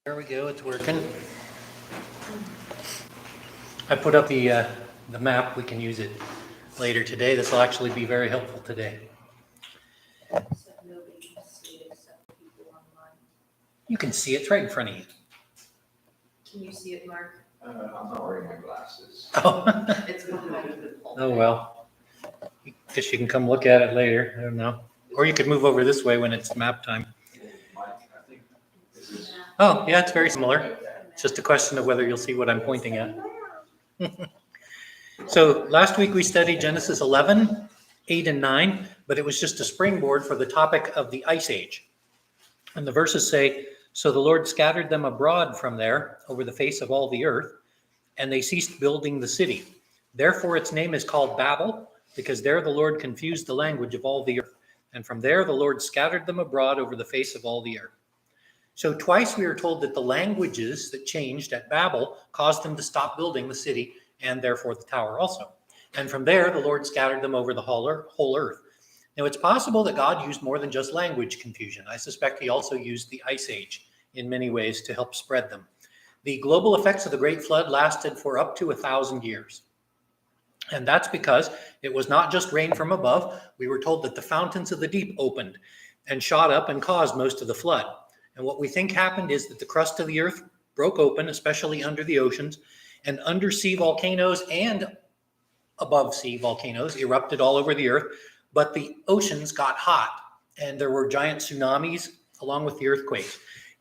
There we go, it's working. I put up the map. We can use it later today. This will actually be very helpful today. You can see it, it's right in front of you. Can you see it, Mark? I'm not wearing my glasses. Oh, It's behind the pulpit. oh well. Guess you can come look at it later. I don't know. Or you could move over this way when it's map time. I think this is. Oh, yeah, it's very similar. It's just a question of whether you'll see what I'm pointing at. So last week we studied Genesis 11, 8 and 9, but it was just a springboard for the topic of the Ice Age. And the verses say, "So the Lord scattered them abroad from there over the face of all the earth, and they ceased building the city. Therefore its name is called Babel, because there the Lord confused the language of all the earth. And from there the Lord scattered them abroad over the face of all the earth." So twice we are told that the languages that changed at Babel caused them to stop building the city and therefore the tower also. And from there, the Lord scattered them over the whole earth. Now, it's possible that God used more than just language confusion. I suspect he also used the Ice Age in many ways to help spread them. The global effects of the Great Flood lasted for up to 1,000 years. And that's because it was not just rain from above. We were told that the fountains of the deep opened and shot up and caused most of the flood. And what we think happened is that the crust of the earth broke open, especially under the oceans, and undersea volcanoes and above sea volcanoes erupted all over the earth. But the oceans got hot, and there were giant tsunamis along with the earthquakes.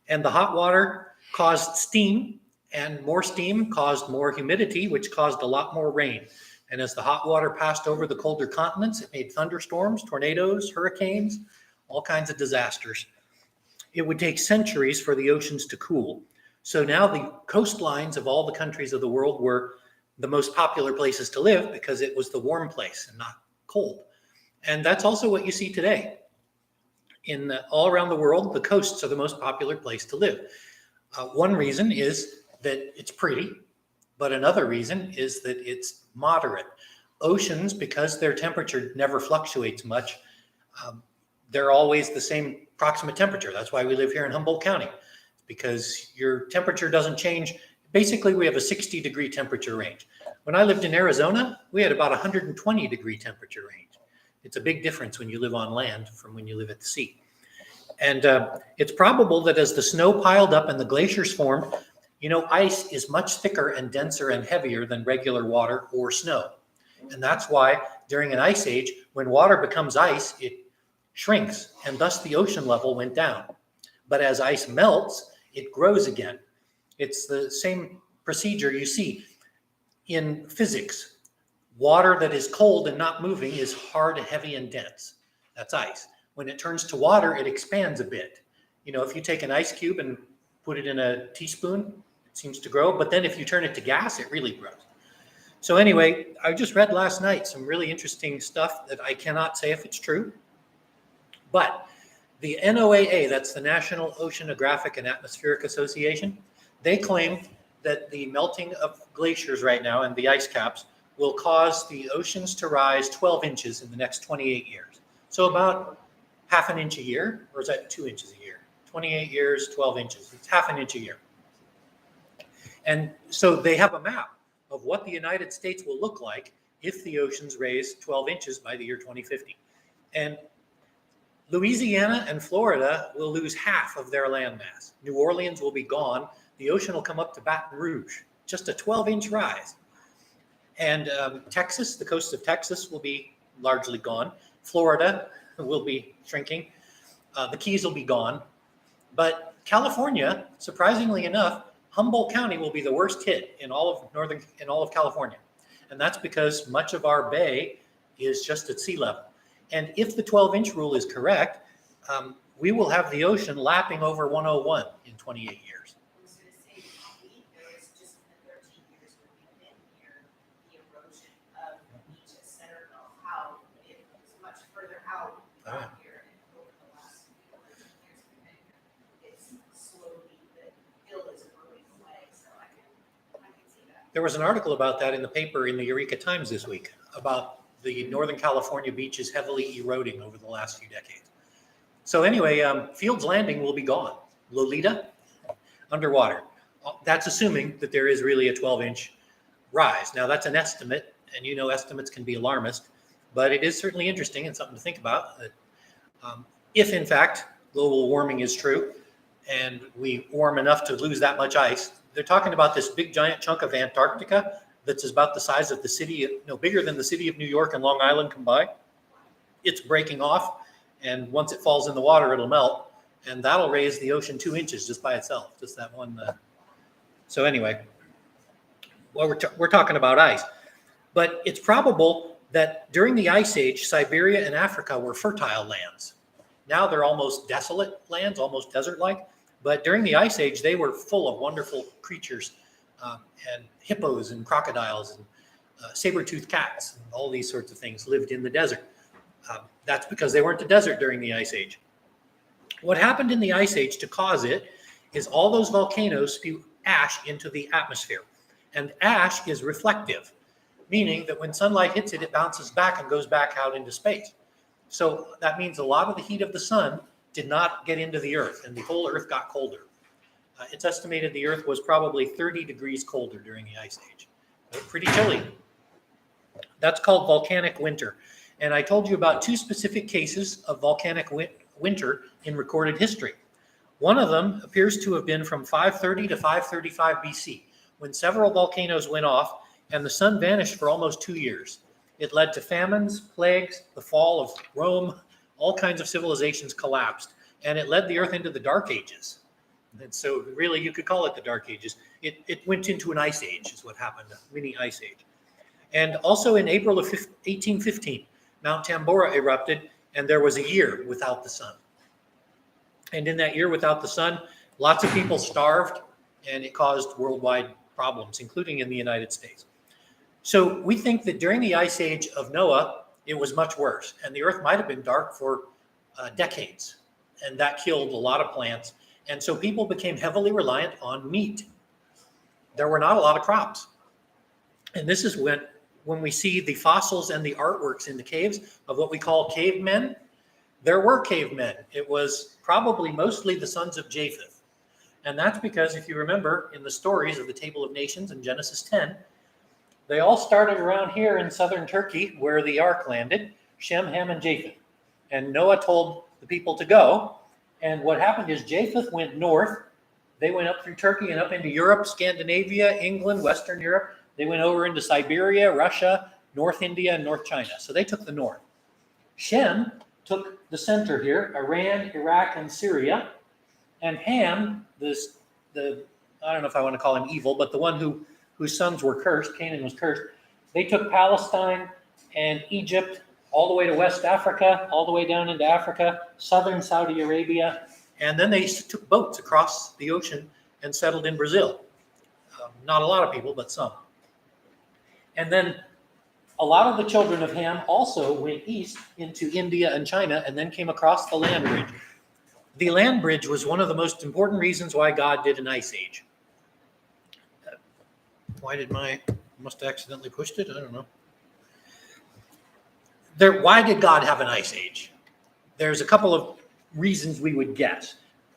And the hot water caused steam, and more steam caused more humidity, which caused a lot more rain. And as the hot water passed over the colder continents, it made thunderstorms, tornadoes, hurricanes, all kinds of disasters. It would take centuries for the oceans to cool. So now the coastlines of all the countries of the world were the most popular places to live because it was the warm place and not cold. And that's also what you see today. All around the world, the coasts are the most popular place to live. One reason is that it's pretty, but another reason is that it's moderate. Oceans, because their temperature never fluctuates much, they're always the same approximate temperature. That's why we live here in Humboldt County, because your temperature doesn't change. Basically, we have a 60-degree temperature range. When I lived in Arizona, we had about 120-degree temperature range. It's a big difference when you live on land from when you live at the sea. And it's probable that as the snow piled up and the glaciers formed, ice is much thicker and denser and heavier than regular water or snow. And that's why during an ice age, when water becomes ice, it shrinks, and thus the ocean level went down. But as ice melts, it grows again. It's the same procedure you see in physics. Water that is cold and not moving is hard, heavy, and dense. That's ice. When it turns to water, it expands a bit. If you take an ice cube and put it in a teaspoon, it seems to grow. But then if you turn it to gas, it really grows. So anyway, I just read last night some really interesting stuff that I cannot say if it's true. But the NOAA, that's the National Oceanographic and Atmospheric Association, they claim that the melting of glaciers right now and the ice caps will cause the oceans to rise 12 inches in the next 28 years. So about half an inch a year, or is that 2 inches a year? 28 years, 12 inches. It's half an inch a year. And so they have a map of what the United States will look like if the oceans raise 12 inches by the year 2050. And Louisiana and Florida will lose half of their landmass. New Orleans will be gone. The ocean will come up to Baton Rouge, just a 12-inch rise. And Texas, the coast of Texas, will be largely gone. Florida will be shrinking. The Keys will be gone. But California, surprisingly enough, Humboldt County will be the worst hit in all of California. And that's because much of our bay is just at sea level. And if the 12-inch rule is correct, we will have the ocean lapping over 101 in 28 years. I was going to say, there was just in the 13 years when we've been here, the erosion of the beaches. I don't know how it was much further out here, and over the last few years we've been here, it's slowly, the hill is eroding away, so I can see that. There was an article about that in the paper in the Eureka Times this week about the Northern California beaches heavily eroding over the last few decades. So anyway, Fields Landing will be gone. Lolita, underwater. That's assuming that there is really a 12-inch rise. Now, that's an estimate, and you know estimates can be alarmist, but it is certainly interesting and something to think about. That, if, in fact, global warming is true, and we warm enough to lose that much ice, they're talking about this big giant chunk of Antarctica that's about the size of the city, bigger than the city of New York and Long Island combined. It's breaking off, and once it falls in the water, it'll melt, and that'll raise the ocean 2 inches just by itself, just that one. So anyway, well, we're talking about ice, but it's probable that during the Ice Age, Siberia and Africa were fertile lands. Now they're almost desolate lands, almost desert-like, but during the Ice Age, they were full of wonderful creatures, and hippos and crocodiles and saber-toothed cats and all these sorts of things lived in the desert. That's because they weren't a desert during the Ice Age. What happened in the Ice Age to cause it is all those volcanoes spew ash into the atmosphere. And ash is reflective, meaning that when sunlight hits it, it bounces back and goes back out into space. So that means a lot of the heat of the sun did not get into the earth, and the whole earth got colder. It's estimated the earth was probably 30 degrees colder during the Ice Age. Pretty chilly. That's called volcanic winter. And I told you about two specific cases of volcanic winter in recorded history. One of them appears to have been from 530 to 535 BC, when several volcanoes went off and the sun vanished for almost 2 years. It led to famines, plagues, the fall of Rome, all kinds of civilizations collapsed, and it led the earth into the Dark Ages. And so really you could call it the Dark Ages. It went into an ice age is what happened, a mini ice age. And also in April of 1815, Mount Tambora erupted, and there was a year without the sun. And in that year without the sun, lots of people starved, and it caused worldwide problems, including in the United States. So we think that during the Ice Age of Noah, it was much worse, and the earth might have been dark for decades, and that killed a lot of plants. And so people became heavily reliant on meat. There were not a lot of crops. And this is when we see the fossils and the artworks in the caves of what we call cavemen. There were cavemen. It was probably mostly the sons of Japheth. And that's because if you remember in the stories of the Table of Nations in Genesis 10, they all started around here in southern Turkey where the ark landed, Shem, Ham, and Japheth. And Noah told the people to go. And what happened is Japheth went north. They went up through Turkey and up into Europe, Scandinavia, England, Western Europe. They went over into Siberia, Russia, North India, and North China. So they took the north. Shem took the center here, Iran, Iraq, and Syria. And Ham, I don't know if I want to call him evil, but the one whose sons were cursed, Canaan was cursed, they took Palestine and Egypt all the way to West Africa, all the way down into Africa, southern Saudi Arabia, and then they took boats across the ocean and settled in Brazil. Not a lot of people, but some. And then a lot of the children of Ham also went east into India and China and then came across the land bridge. The land bridge was one of the most important reasons why God did an ice age. Must have accidentally pushed it? I don't know. Why did God have an ice age? There's a couple of reasons we would guess.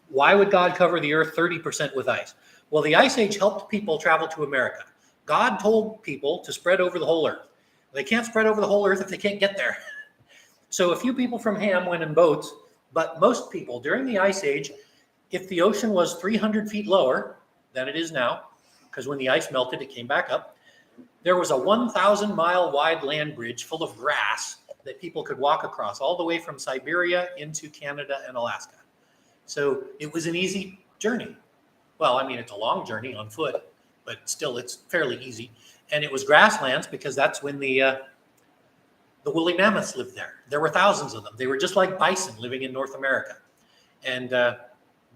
Why would God cover the earth 30% with ice? Well, the ice age helped people travel to America. God told people to spread over the whole earth. They can't spread over the whole earth if they can't get there. So a few people from Ham went in boats, but most people during the ice age, if the ocean was 300 feet lower than it is now, because when the ice melted, it came back up, there was a 1,000-mile wide land bridge full of grass that people could walk across all the way from Siberia into Canada and Alaska. So it was an easy journey. Well, I mean, it's a long journey on foot, but still it's fairly easy. And it was grasslands because that's when the woolly mammoths lived there. There were thousands of them. They were just like bison living in North America. And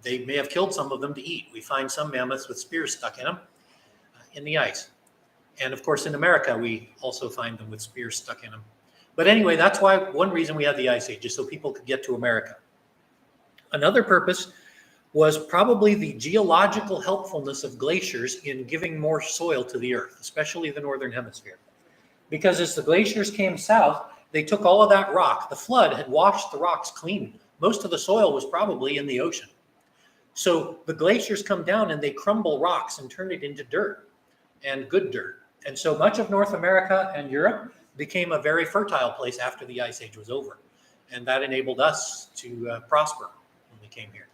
they may have killed some of them to eat. We find some mammoths with spears stuck in them in the ice. And of course, in America, we also find them with spears stuck in them. But anyway, that's why one reason we had the ice age is so people could get to America. Another purpose was probably the geological helpfulness of glaciers in giving more soil to the earth, especially the northern hemisphere. Because as the glaciers came south, they took all of that rock. The flood had washed the rocks clean. Most of the soil was probably in the ocean. So the glaciers come down and they crumble rocks and turn it into dirt, and good dirt. And so much of North America and Europe became a very fertile place after the Ice Age was over. And that enabled us to prosper when we came here.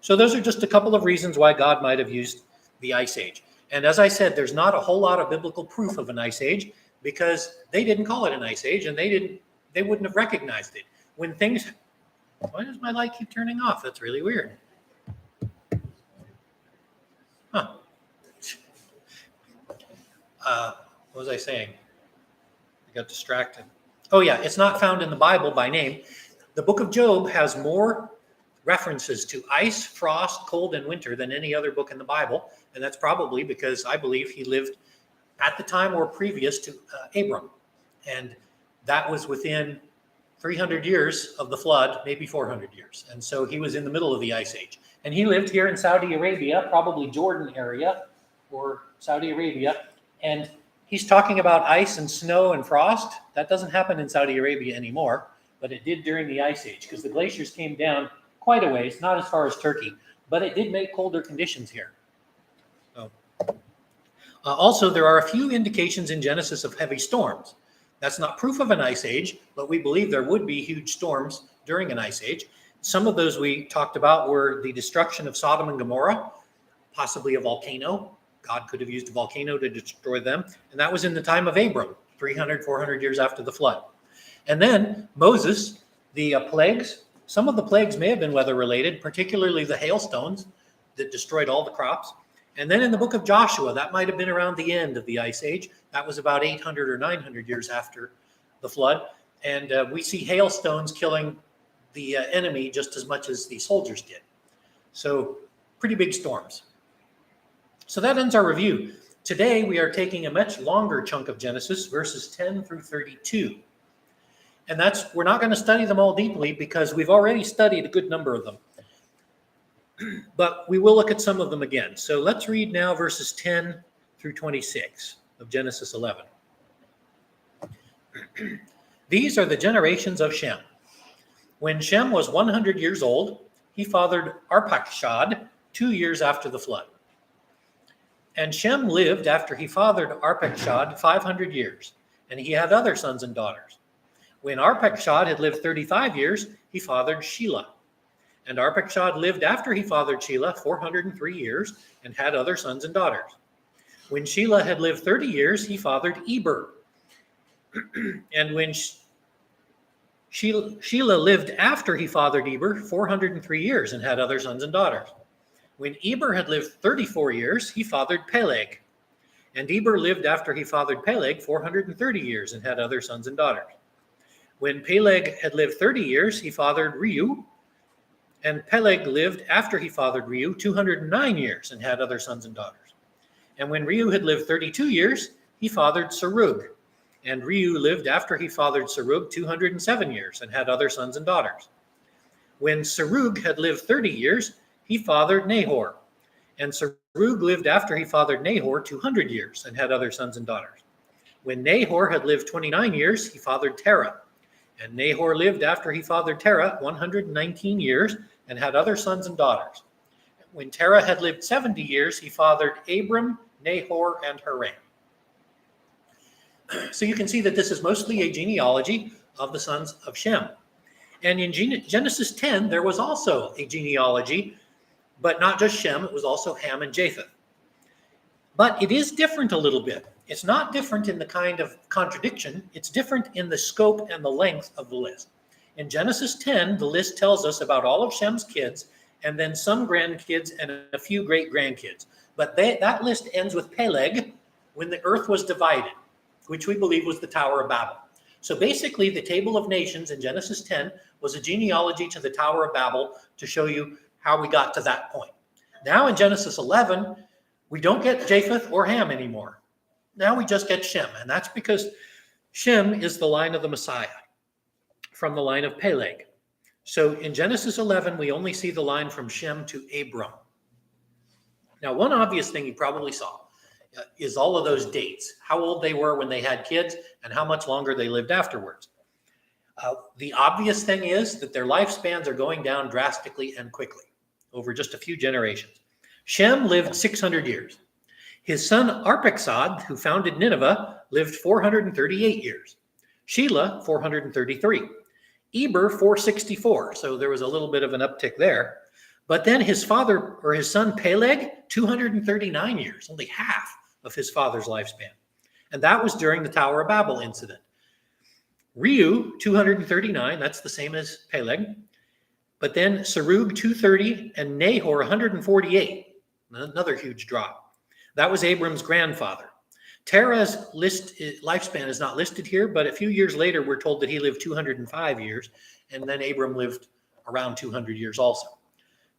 So those are just a couple of reasons why God might have used the Ice Age. And as I said, there's not a whole lot of biblical proof of an Ice Age because they didn't call it an Ice Age and they wouldn't have recognized it. When things, why does my light keep turning off? That's really weird. Huh. What was I saying? I got distracted. Oh yeah, it's not found in the Bible by name. The book of Job has more references to ice, frost, cold, and winter than any other book in the Bible. And that's probably because I believe he lived at the time or previous to Abram. And that was within 300 years of the flood, maybe 400 years. And so he was in the middle of the Ice Age. And he lived here in Saudi Arabia, probably Jordan area or Saudi Arabia. And he's talking about ice and snow and frost. That doesn't happen in Saudi Arabia anymore, but it did during the Ice Age because the glaciers came down quite a ways, not as far as Turkey, but it did make colder conditions here. So, also, there are a few indications in Genesis of heavy storms. That's not proof of an Ice Age, but we believe there would be huge storms during an Ice Age. Some of those we talked about were the destruction of Sodom and Gomorrah, possibly a volcano. God could have used a volcano to destroy them. And that was in the time of Abram, 300, 400 years after the flood. And then Moses, the plagues, some of the plagues may have been weather related, particularly the hailstones that destroyed all the crops. And then in the book of Joshua, that might have been around the end of the Ice Age. That was about 800 or 900 years after the flood. And we see hailstones killing the enemy just as much as the soldiers did. So pretty big storms. So that ends our review. Today, we are taking a much longer chunk of Genesis, verses 10 through 32. And we're not going to study them all deeply because we've already studied a good number of them. But we will look at some of them again. So let's read now verses 10 through 26 of Genesis 11. These are the generations of Shem. When Shem was 100 years old, he fathered Arpachshad 2 years after the flood. And Shem lived after he fathered Arpachshad 500 years, and he had other sons and daughters. When Arpachshad had lived 35 years, he fathered Shelah. And Arpachshad lived after he fathered Shelah 403 years, and had other sons and daughters. When Shelah had lived 30 years, he fathered Eber. And when Shelah lived after he fathered Eber 403 years, and had other sons and daughters. When Eber had lived 34 years, he fathered Peleg. And Eber lived after he fathered Peleg 430 years and had other sons and daughters. When Peleg had lived 30 years, he fathered Reu. And Peleg lived after he fathered Reu 209 years and had other sons and daughters. And when Reu had lived 32 years, he fathered Serug. And Reu lived after he fathered Serug 207 years and had other sons and daughters. When Serug had lived 30 years, he fathered Nahor. And Serug lived after he fathered Nahor 200 years and had other sons and daughters. When Nahor had lived 29 years, he fathered Terah. And Nahor lived after he fathered Terah 119 years and had other sons and daughters. When Terah had lived 70 years, he fathered Abram, Nahor, and Haran. So you can see that this is mostly a genealogy of the sons of Shem. And in Genesis 10, there was also a genealogy, but not just Shem, it was also Ham and Japheth. But it is different a little bit. It's not different in the kind of contradiction. It's different in the scope and the length of the list. In Genesis 10, the list tells us about all of Shem's kids, and then some grandkids and a few great-grandkids. But that list ends with Peleg, when the earth was divided, which we believe was the Tower of Babel. So basically, the Table of Nations in Genesis 10 was a genealogy to the Tower of Babel to show you how we got to that point. Now in Genesis 11, we don't get Japheth or Ham anymore. Now we just get Shem, and that's because Shem is the line of the Messiah from the line of Peleg. So in Genesis 11, we only see the line from Shem to Abram. Now, one obvious thing you probably saw is all of those dates, how old they were when they had kids and how much longer they lived afterwards. The obvious thing is that their lifespans are going down drastically and quickly. over just a few generations. Shem lived 600 years. His son Arphaxad, who founded Nineveh, lived 438 years. Shelah, 433. Eber, 464. So there was a little bit of an uptick there. But then his son Peleg, 239 years, only half of his father's lifespan. And that was during the Tower of Babel incident. Reu, 239, that's the same as Peleg. But then Serug, 230, and Nahor, 148. Another huge drop. That was Abram's grandfather. Terah's lifespan is not listed here, but a few years later, we're told that he lived 205 years, and then Abram lived around 200 years also.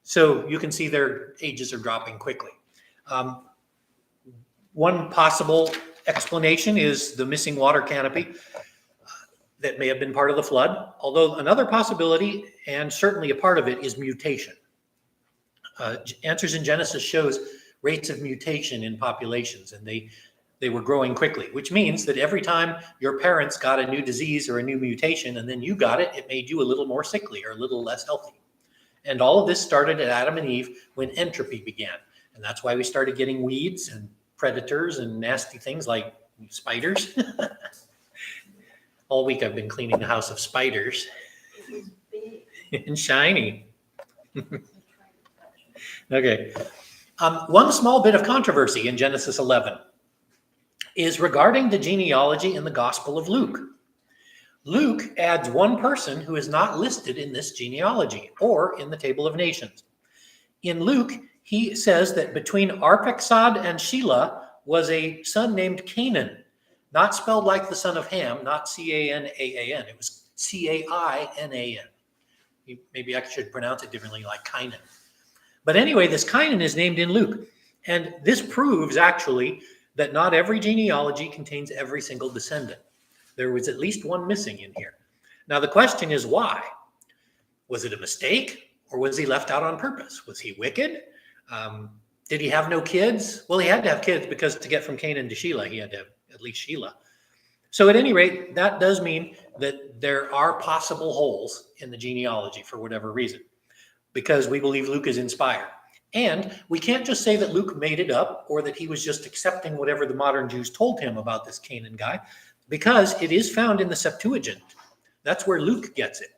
So you can see their ages are dropping quickly. One possible explanation is the missing water canopy that may have been part of the flood, although another possibility, and certainly a part of it, is mutation. Answers in Genesis shows rates of mutation in populations, and they were growing quickly, which means that every time your parents got a new disease or a new mutation and then you got it, it made you a little more sickly or a little less healthy. And all of this started at Adam and Eve when entropy began. And that's why we started getting weeds and predators and nasty things like spiders. All week I've been cleaning the house of spiders. And shiny. Okay. One small bit of controversy in Genesis 11 is regarding the genealogy in the Gospel of Luke. Luke adds one person who is not listed in this genealogy or in the Table of Nations. In Luke, he says that between Arphaxad and Shelah was a son named Canaan, not spelled like the son of Ham, not C-A-N-A-A-N. It was C-A-I-N-A-N. Maybe I should pronounce it differently, like Kainan. But anyway, this Kainan is named in Luke. And this proves actually that not every genealogy contains every single descendant. There was at least one missing in here. Now, the question is why? Was it a mistake, or was he left out on purpose? Was he wicked? Did he have no kids? Well, he had to have kids because to get from Canaan to Shelah, he had to have at least Shelah. So at any rate, that does mean that there are possible holes in the genealogy for whatever reason, because we believe Luke is inspired. And we can't just say that Luke made it up or that he was just accepting whatever the modern Jews told him about this Canaan guy, because it is found in the Septuagint. That's where Luke gets it.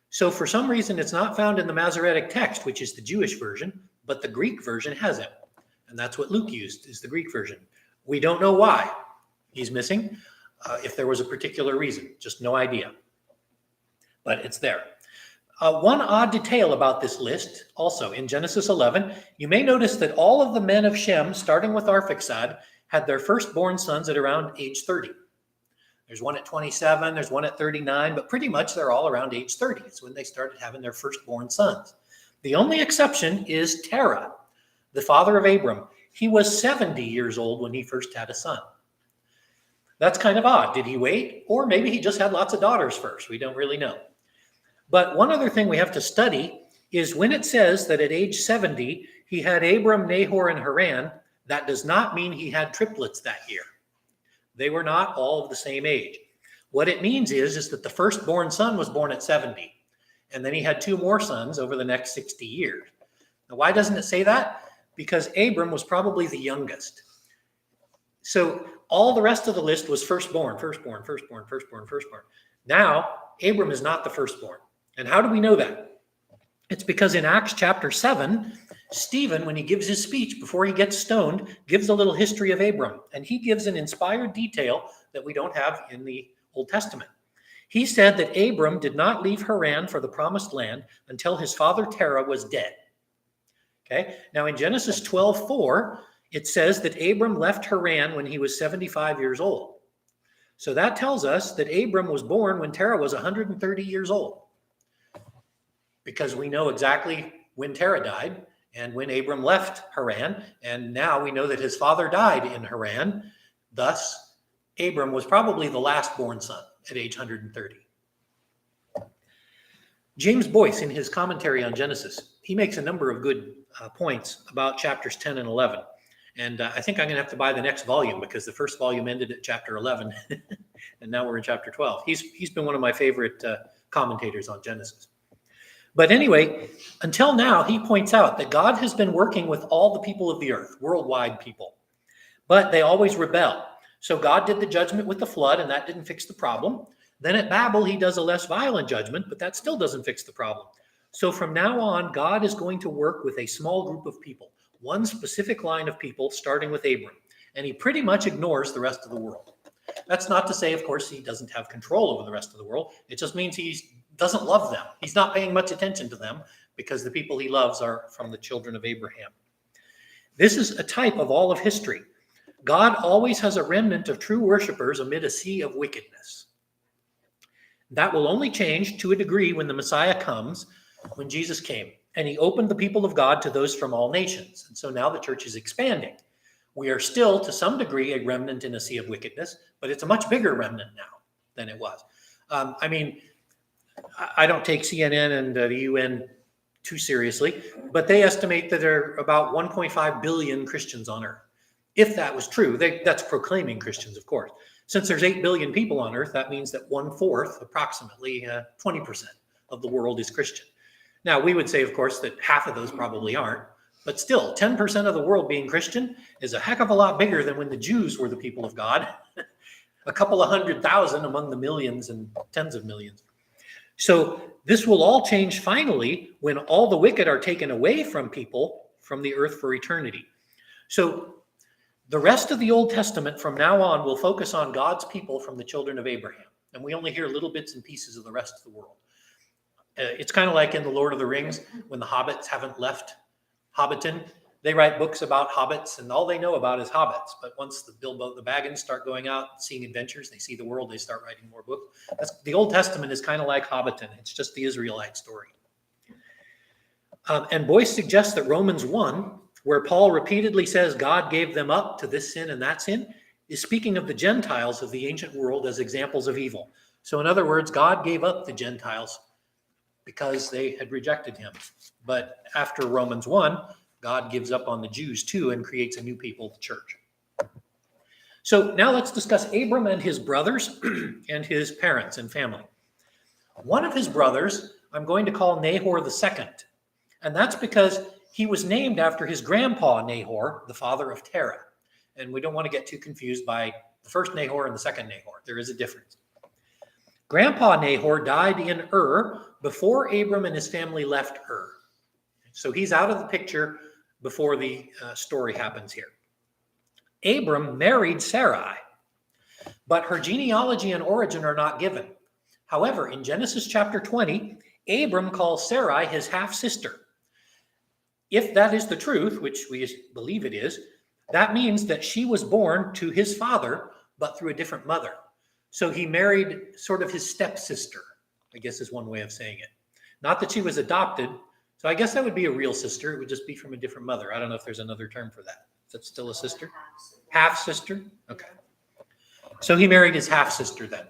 So for some reason, it's not found in the Masoretic text, which is the Jewish version, but the Greek version has it. And that's what Luke used, is the Greek version. We don't know why he's missing, if there was a particular reason, just no idea. But it's there. One odd detail about this list, also in Genesis 11, you may notice that all of the men of Shem, starting with Arphaxad, had their firstborn sons at around age 30. There's one at 27, there's one at 39, but pretty much they're all around age 30. It's when they started having their firstborn sons. The only exception is Terah, the father of Abram. He was 70 years old when he first had a son. That's kind of odd. Did he wait? Or maybe he just had lots of daughters first. We don't really know. But one other thing we have to study is when it says that at age 70, he had Abram, Nahor, and Haran, that does not mean he had triplets that year. They were not all of the same age. What it means is that the firstborn son was born at 70, and then he had two more sons over the next 60 years. Now, why doesn't it say that? Because Abram was probably the youngest. So all the rest of the list was firstborn. Now, Abram is not the firstborn. And how do we know that? It's because in Acts chapter 7, Stephen, when he gives his speech before he gets stoned, gives a little history of Abram. And he gives an inspired detail that we don't have in the Old Testament. He said that Abram did not leave Haran for the promised land until his father Terah was dead. Okay. Now in Genesis 12:4, it says that Abram left Haran when he was 75 years old. So that tells us that Abram was born when Terah was 130 years old, because we know exactly when Terah died and when Abram left Haran. And now we know that his father died in Haran. Thus, Abram was probably the last born son at age 130. James Boyce, in his commentary on Genesis, he makes a number of good points about chapters 10 and 11. And I think I'm going to have to buy the next volume, because the first volume ended at chapter 11, and now we're in chapter 12. He's been one of my favorite commentators on Genesis. But anyway, until now, he points out that God has been working with all the people of the earth, worldwide people, but they always rebel. So God did the judgment with the flood, and that didn't fix the problem. Then at Babel, he does a less violent judgment, but that still doesn't fix the problem. So from now on, God is going to work with a small group of people, one specific line of people, starting with Abram. And he pretty much ignores the rest of the world. That's not to say, of course, he doesn't have control over the rest of the world. It just means he doesn't love them. He's not paying much attention to them because the people he loves are from the children of Abraham. This is a type of all of history. God always has a remnant of true worshipers amid a sea of wickedness. That will only change to a degree when the Messiah comes, when Jesus came, and he opened the people of God to those from all nations. And so now the church is expanding. We are still, to some degree, a remnant in a sea of wickedness, but it's a much bigger remnant now than it was. I don't take CNN and the UN too seriously, but they estimate that there are about 1.5 billion Christians on earth. If that was true, that's proclaiming Christians, of course. Since there's 8 billion people on earth, that means that 1/4, approximately 20% of the world is Christian. Now, we would say, of course, that half of those probably aren't, but still, 10% of the world being Christian is a heck of a lot bigger than when the Jews were the people of God. A couple of 100,000 among the millions and tens of millions. So this will all change finally when all the wicked are taken away from people from the earth for eternity. So the rest of the Old Testament from now on will focus on God's people from the children of Abraham. And we only hear little bits and pieces of the rest of the world. It's kind of like in The Lord of the Rings, when the hobbits haven't left Hobbiton. They write books about hobbits, and all they know about is hobbits. But once the Bilbo, the Baggins start going out, seeing adventures, they see the world, they start writing more books. The Old Testament is kind of like Hobbiton. It's just the Israelite story. And Boyce suggests that Romans 1, where Paul repeatedly says God gave them up to this sin and that sin, is speaking of the Gentiles of the ancient world as examples of evil. So in other words, God gave up the Gentiles because they had rejected him. But after Romans 1, God gives up on the Jews too and creates a new people, the church. So now let's discuss Abram and his brothers and his parents and family. One of his brothers, I'm going to call Nahor the second. And that's because he was named after his grandpa Nahor, the father of Terah. And we don't want to get too confused by the first Nahor and the second Nahor. There is a difference. Grandpa Nahor died in Ur before Abram and his family left Ur. So he's out of the picture before the story happens here. Abram married Sarai, but her genealogy and origin are not given. However, in Genesis chapter 20, Abram calls Sarai his half-sister. If that is the truth, which we believe it is, that means that she was born to his father, but through a different mother. So he married sort of his stepsister, I guess is one way of saying it. Not that she was adopted. So I guess that would be a real sister. It would just be from a different mother. I don't know if there's another term for that. Is that still a sister? Half-sister? Okay. So he married his half-sister then.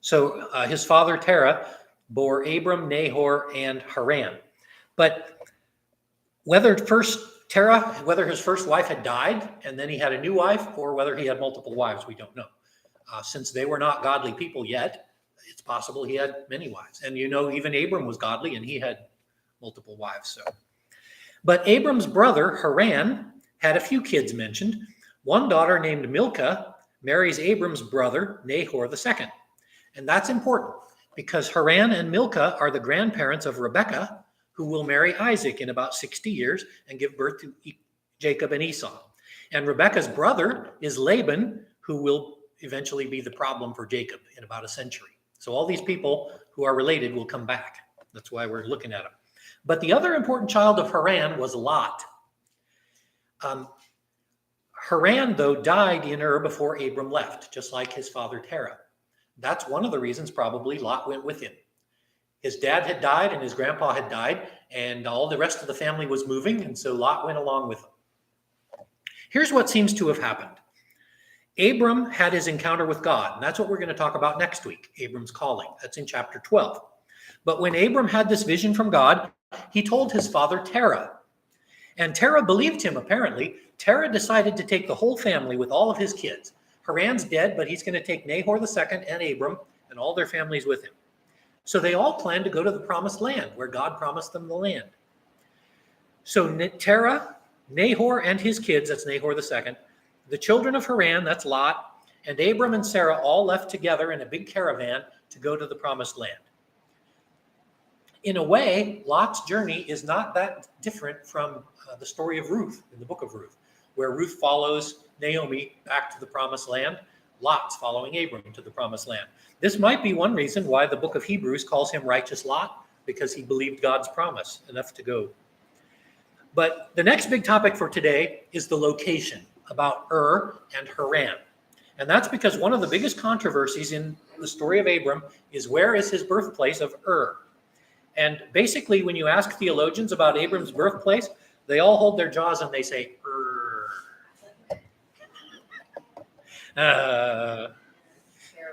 So his father, Terah, bore Abram, Nahor, and Haran. But whether his first wife had died and then he had a new wife, or whether he had multiple wives, we don't know. Since they were not godly people yet, it's possible he had many wives. And even Abram was godly and he had multiple wives. So, but Abram's brother, Haran, had a few kids mentioned. One daughter named Milcah marries Abram's brother, Nahor II. And that's important because Haran and Milcah are the grandparents of Rebekah, who will marry Isaac in about 60 years and give birth to Jacob and Esau. And Rebekah's brother is Laban, who will eventually be the problem for Jacob in about a century. So all these people who are related will come back. That's why we're looking at them. But the other important child of Haran was Lot. Haran, though, died in Ur before Abram left, just like his father Terah. That's one of the reasons probably Lot went with him. His dad had died and his grandpa had died, and all the rest of the family was moving, and so Lot went along with them. Here's what seems to have happened. Abram had his encounter with God, and that's what we're going to talk about next week, Abram's calling. That's in chapter 12. But when Abram had this vision from God, he told his father Terah. And Terah believed him, apparently. Terah decided to take the whole family with all of his kids. Haran's dead, but he's going to take Nahor II and Abram and all their families with him. So they all planned to go to the promised land where God promised them the land. So Terah, Nahor and his kids, that's Nahor the second, the children of Haran, that's Lot, and Abram and Sarah all left together in a big caravan to go to the promised land. In a way, Lot's journey is not that different from the story of Ruth in the book of Ruth, where Ruth follows Naomi back to the promised land. Lot's following Abram to the promised land. This might be one reason why the book of Hebrews calls him righteous Lot, because he believed God's promise enough to go. But the next big topic for today is the location, about and Haran. And that's because one of the biggest controversies in the story of Abram is where is his birthplace of And basically, when you ask theologians about Abram's birthplace, they all hold their jaws and they say,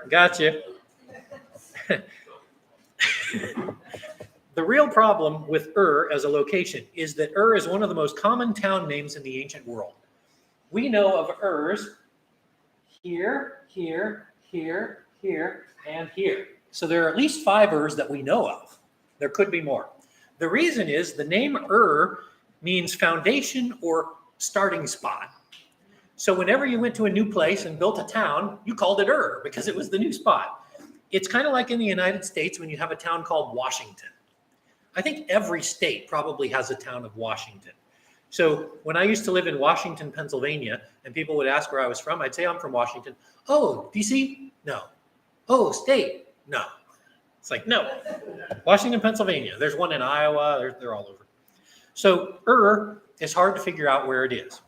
Gotcha. The real problem with as a location is that is one of the most common town names in the ancient world. We know of here, here, here, here, and here. So there are at least 5 that we know of. There could be more. The reason is the name means foundation or starting spot. So whenever you went to a new place and built a town, you called it because it was the new spot. It's kind of like in the United States when you have a town called Washington. I think every state probably has a town of Washington. So when I used to live in Washington, Pennsylvania, and people would ask where I was from, I'd say I'm from Washington. Oh, DC? No. Oh, state? No. It's like, no. Washington, Pennsylvania. There's one in Iowa. They're all over. So is hard to figure out where it is.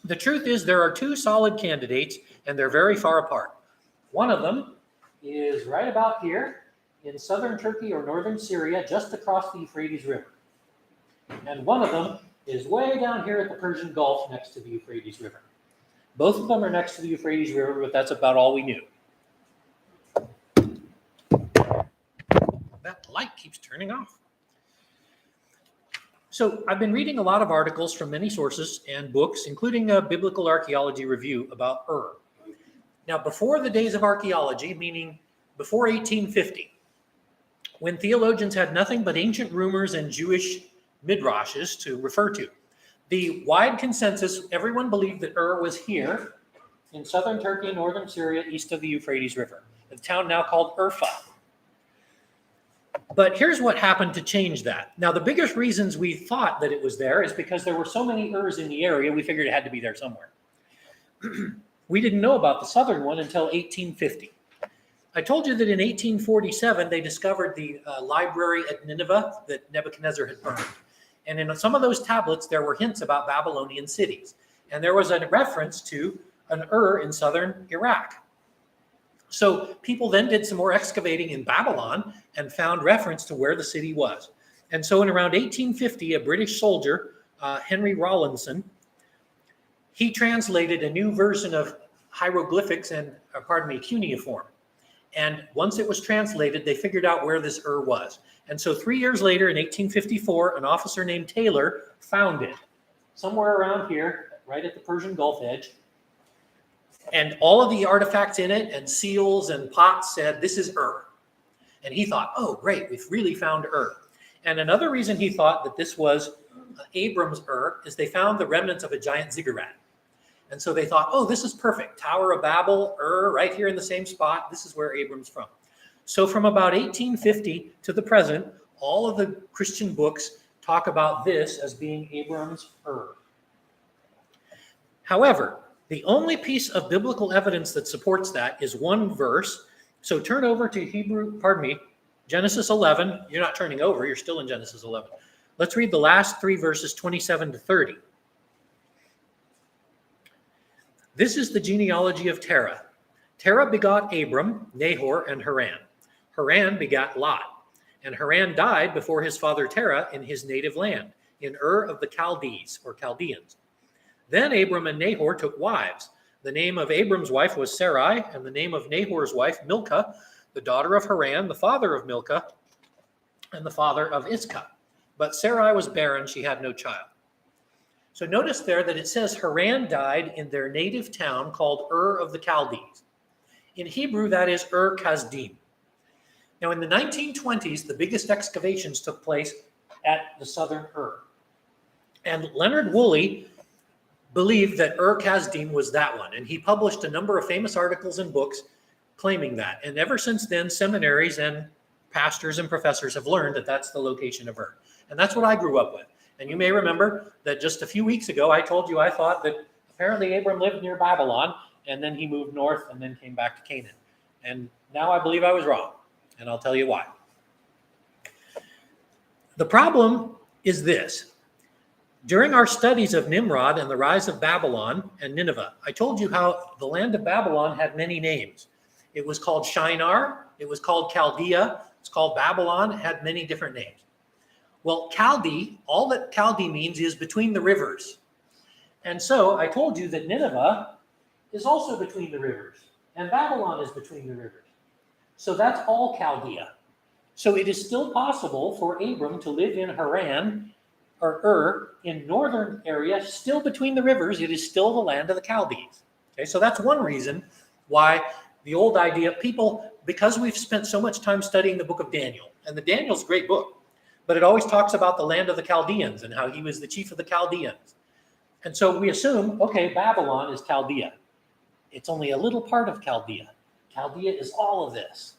The truth is there are 2 solid candidates, and they're very far apart. One of them is right about here in southern Turkey or northern Syria, just across the Euphrates River. And one of them is way down here at the Persian Gulf next to the Euphrates River. Both of them are next to the Euphrates River, but that's about all we knew. That light keeps turning off. So I've been reading a lot of articles from many sources and books, including a biblical archaeology review about Now, before the days of archaeology, meaning before 1850, when theologians had nothing but ancient rumors and Jewish midrashes to refer to, the wide consensus, everyone believed that was here in southern Turkey, northern Syria, east of the Euphrates River, a town now called Urfa. But here's what happened to change that. Now, the biggest reasons we thought that it was there is because there were so many in the area, we figured it had to be there somewhere. We didn't know about the southern one until 1850. I told you that in 1847, they discovered the library at Nineveh that Nebuchadnezzar had burned. And in some of those tablets, there were hints about Babylonian cities. And there was a reference to an in southern Iraq. So people then did some more excavating in Babylon and found reference to where the city was. And so in around 1850, a British soldier, Henry Rawlinson, he translated a new version of hieroglyphics and, cuneiform. And once it was translated, they figured out where this was. And so 3 years later, in 1854, an officer named Taylor found it somewhere around here, right at the Persian Gulf edge. And all of the artifacts in it and seals and pots said, this is And he thought, oh, great, we've really found And another reason he thought that this was Abram's is they found the remnants of a giant ziggurat. And so they thought, oh, this is perfect. Tower of Babel, right here in the same spot. This is where Abram's from. So from about 1850 to the present, all of the Christian books talk about this as being Abram's However, the only piece of biblical evidence that supports that is one verse. So turn over to Genesis 11. You're not turning over, you're still in Genesis 11. Let's read the last 3 verses, 27 to 30. This is the genealogy of Terah. Terah begot Abram, Nahor, and Haran. Haran begat Lot. And Haran died before his father Terah in his native land, in of the Chaldees, or Chaldeans. Then Abram and Nahor took wives. The name of Abram's wife was Sarai, and the name of Nahor's wife, Milcah, the daughter of Haran, the father of Milcah, and the father of Iscah. But Sarai was barren, she had no child. So notice there that it says Haran died in their native town called of the Chaldees. In Hebrew, that is Kasdim. Now, in the 1920s, the biggest excavations took place at the southern Ur. And Leonard Woolley believed that Ur Kasdim was that one. And he published a number of famous articles and books claiming that. And ever since then, seminaries and pastors and professors have learned that that's the location of Ur. And that's what I grew up with. And you may remember that just a few weeks ago, I told you I thought that apparently Abram lived near Babylon, and then he moved north and then came back to Canaan. And now I believe I was wrong, and I'll tell you why. The problem is this. During our studies of Nimrod and the rise of Babylon and Nineveh, I told you how the land of Babylon had many names. It was called Shinar, it was called Chaldea, it's called Babylon, it had many different names. Well, Chaldee, all that Chaldee means is between the rivers. And so I told you that Nineveh is also between the rivers, and Babylon is between the rivers. So that's all Chaldea. So it is still possible for Abram to live in Haran, or Ur, in northern area, still between the rivers. It is still the land of the Chaldees. Okay, so that's one reason why the old idea, people, because we've spent so much time studying the book of Daniel, and the Daniel's a great book, but it always talks about the land of the Chaldeans and how he was the chief of the Chaldeans. And so we assume, okay, Babylon is Chaldea. It's only a little part of Chaldea. Chaldea is all of this.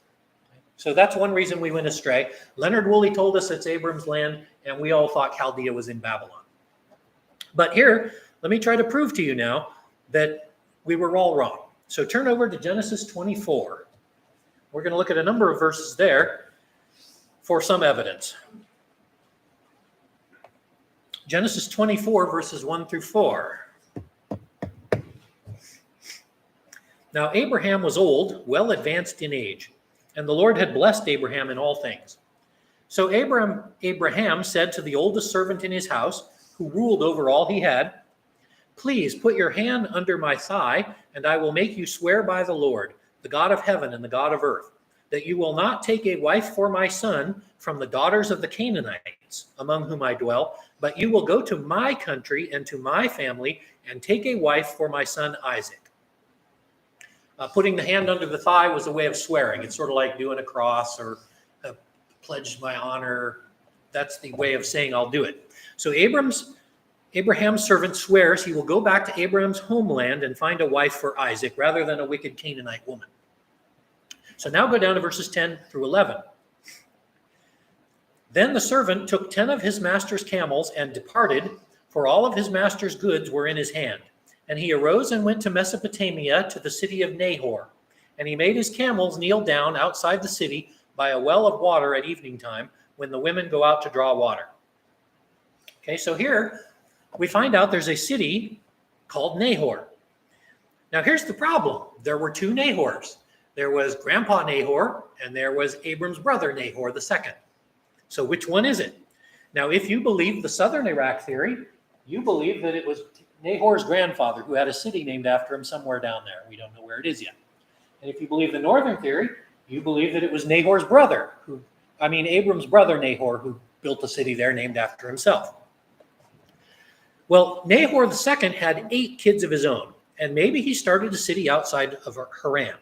So that's one reason we went astray. Leonard Woolley told us it's Abram's land, and we all thought Chaldea was in Babylon. But here, let me try to prove to you now that we were all wrong. So turn over to Genesis 24. We're going to look at a number of verses there for some evidence. Genesis 24, verses 1 through 4. Now Abraham was old, well advanced in age, and the Lord had blessed Abraham in all things. So Abraham said to the oldest servant in his house, who ruled over all he had, "Please put your hand under my thigh, and I will make you swear by the Lord, the God of heaven and the God of earth, that you will not take a wife for my son from the daughters of the Canaanites, among whom I dwell, but you will go to my country and to my family and take a wife for my son Isaac." Putting the hand under the thigh was a way of swearing. It's sort of like doing a cross or a pledge my honor. That's the way of saying I'll do it. So Abraham's servant swears he will go back to Abraham's homeland and find a wife for Isaac rather than a wicked Canaanite woman. So now go down to verses 10 through 11. Then the servant took 10 of his master's camels and departed, for all of his master's goods were in his hand. And he arose and went to Mesopotamia, to the city of Nahor. And he made his camels kneel down outside the city by a well of water at evening time, when the women go out to draw water. Okay, so here we find out there's a city called Nahor. Now here's the problem. There were two Nahors. There was Grandpa Nahor, and there was Abram's brother Nahor the second. So which one is it? Now, if you believe the southern Iraq theory, you believe that it was Nahor's grandfather who had a city named after him somewhere down there. We don't know where it is yet. And if you believe the northern theory, you believe that it was Nahor's brother, Abram's brother Nahor, who built a city there named after himself. Well, Nahor II had 8 kids of his own, and maybe he started a city outside of Haran.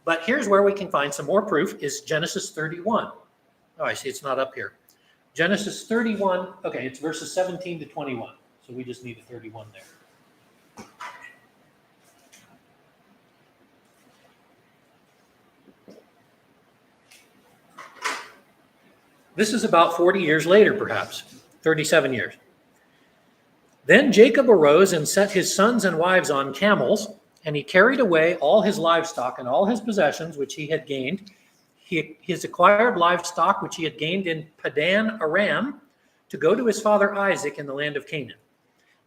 But here's where we can find some more proof, is Genesis 31. Oh, I see it's not up here. Genesis 31, okay, it's verses 17 to 21. So we just need a 31 there. This is about 40 years later, perhaps, 37 years. Then Jacob arose and set his sons and wives on camels, and he carried away all his livestock and all his possessions which he had gained, his acquired livestock which he had gained in Padan Aram, to go to his father Isaac in the land of Canaan.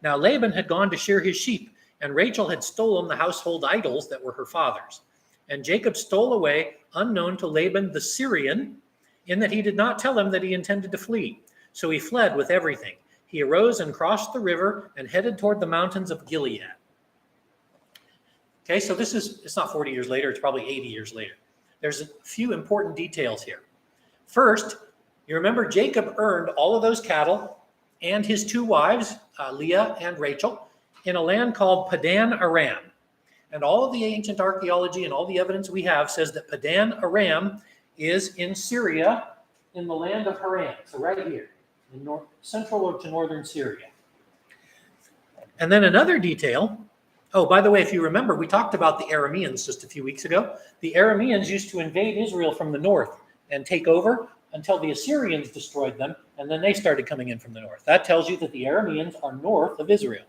Now Laban had gone to shear his sheep, and Rachel had stolen the household idols that were her father's. And Jacob stole away unknown to Laban the Syrian, in that he did not tell him that he intended to flee. So he fled with everything. He arose and crossed the river and headed toward the mountains of Gilead. Okay, so it's not 40 years later, it's probably 80 years later. There's a few important details here. First, you remember Jacob earned all of those cattle and his 2 wives, Leah and Rachel, in a land called Padan Aram. And all of the ancient archaeology and all the evidence we have says that Padan Aram is in Syria, in the land of Haran. So right here, in central to northern Syria. And then another detail. Oh, by the way, if you remember, we talked about the Arameans just a few weeks ago. The Arameans used to invade Israel from the north and take over until the Assyrians destroyed them, and then they started coming in from the north. That tells you that the Arameans are north of Israel.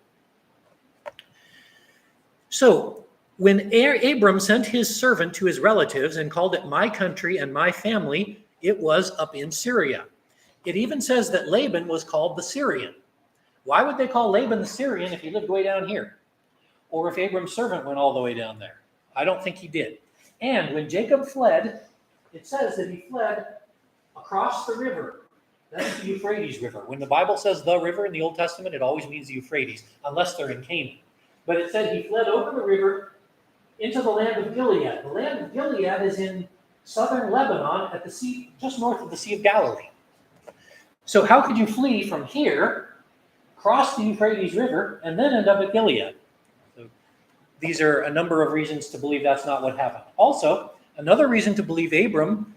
So when Abram sent his servant to his relatives and called it my country and my family, it was up in Syria. It even says that Laban was called the Syrian. Why would they call Laban the Syrian if he lived way down here? Or if Abram's servant went all the way down there? I don't think he did. And when Jacob fled, it says that he fled across the river. That's the Euphrates River. When the Bible says the river in the Old Testament, it always means the Euphrates, unless they're in Canaan. But it said he fled over the river into the land of Gilead. The land of Gilead is in southern Lebanon at the sea, just north of the Sea of Galilee. So how could you flee from here, cross the Euphrates River, and then end up at Gilead? So these are a number of reasons to believe that's not what happened. Also, another reason to believe Abram